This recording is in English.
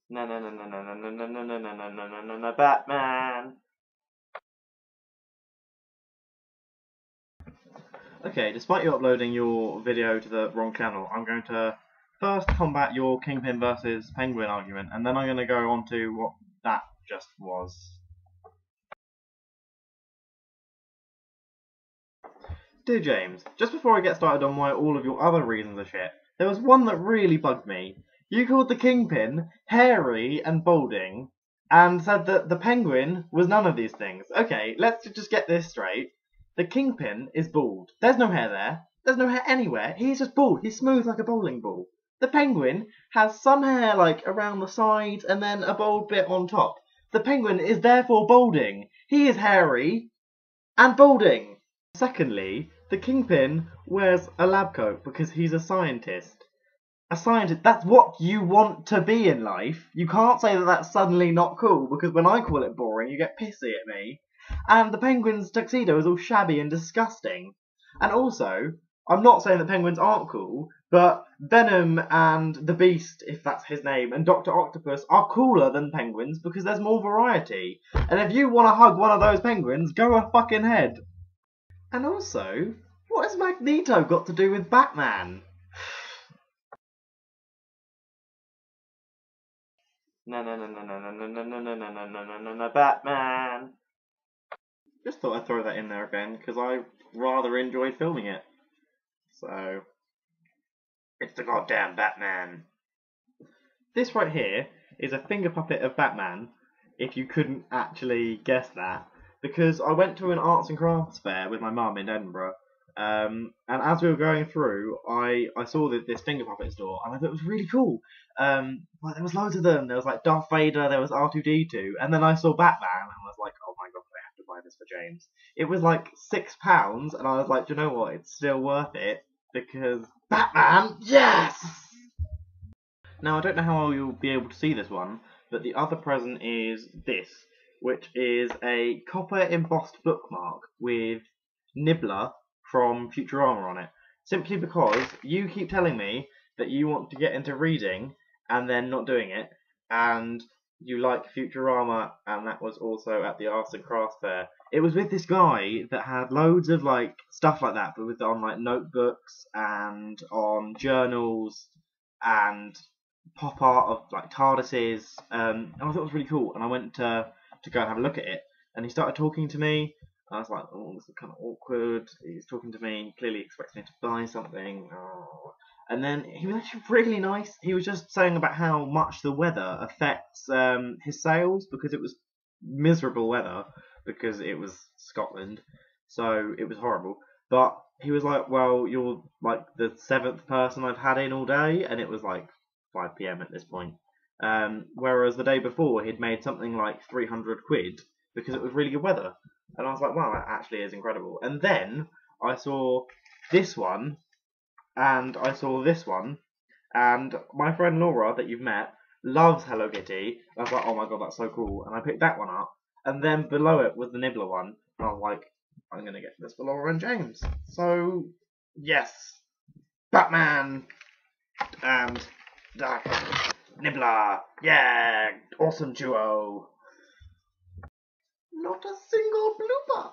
No, no, no, no, no, no, no, no, no, no, no, no, no, no, no, no, Batman. Okay, despite you uploading your video to the wrong channel, I'm going to first combat your Kingpin versus Penguin argument, and then I'm going to go on to what that just was. Dear James, just before I get started on why all of your other reasons are shit, there was one that really bugged me. You called the Kingpin hairy and balding, and said that the Penguin was none of these things. Okay, let's just get this straight. The Kingpin is bald. There's no hair there. There's no hair anywhere. He's just bald. He's smooth like a bowling ball. The Penguin has some hair like around the sides and then a bald bit on top. The Penguin is therefore balding. He is hairy and balding. Secondly, the Kingpin wears a lab coat because he's a scientist. A scientist, that's what you want to be in life. You can't say that that's suddenly not cool, because when I call it boring, you get pissy at me. And the Penguin's tuxedo is all shabby and disgusting. And also, I'm not saying that penguins aren't cool, but Venom and the Beast, if that's his name, and Dr. Octopus are cooler than penguins because there's more variety. And if you want to hug one of those penguins, go a fucking head. And also, what has Magneto got to do with Batman? No, no, no, no, no, no, no, no, no, no, no, no, no, no, no, Batman. Just thought I'd throw that in there again, because I rather enjoyed filming it. So, it's the goddamn Batman. This right here is a finger puppet of Batman, if you couldn't actually guess that, because I went to an arts and crafts fair with my mum in Edinburgh, and as we were going through, I saw this finger puppet store, and I thought it was really cool. Well, there was loads of them. There was like Darth Vader, there was R2-D2, and then I saw Batman, and I was like, oh my god, I have to buy this for James. It was like £6, and I was like, do you know what? It's still worth it because Batman, yes. Now I don't know how you'll be able to see this one, but the other present is this, which is a copper embossed bookmark with Nibbler from Futurama on it. Simply because you keep telling me that you want to get into reading and then not doing it, and you like Futurama, and that was also at the Arts and Crafts Fair. It was with this guy that had loads of like stuff like that, but with on like notebooks and on journals and pop art of like TARDISes. And I thought it was really cool, and I went to go and have a look at it, and he started talking to me. I was like, oh, this is kind of awkward. He's talking to me, clearly expects me to buy something. Oh. And then he was actually really nice. He was just saying about how much the weather affects his sales, because it was miserable weather, because it was Scotland, so it was horrible. But he was like, well, you're like the 7th person I've had in all day, and it was like 5 PM at this point. Whereas the day before, he'd made something like 300 quid because it was really good weather. And I was like, wow, that actually is incredible. And then I saw this one, and I saw this one, and my friend Laura, that you've met, loves Hello Kitty. I was like, oh my god, that's so cool. And I picked that one up, and then below it was the Nibbler one. And I was like, I'm going to get this for Laura and James. So, yes, Batman and Nibbler. Yeah, awesome duo. Not a single blooper.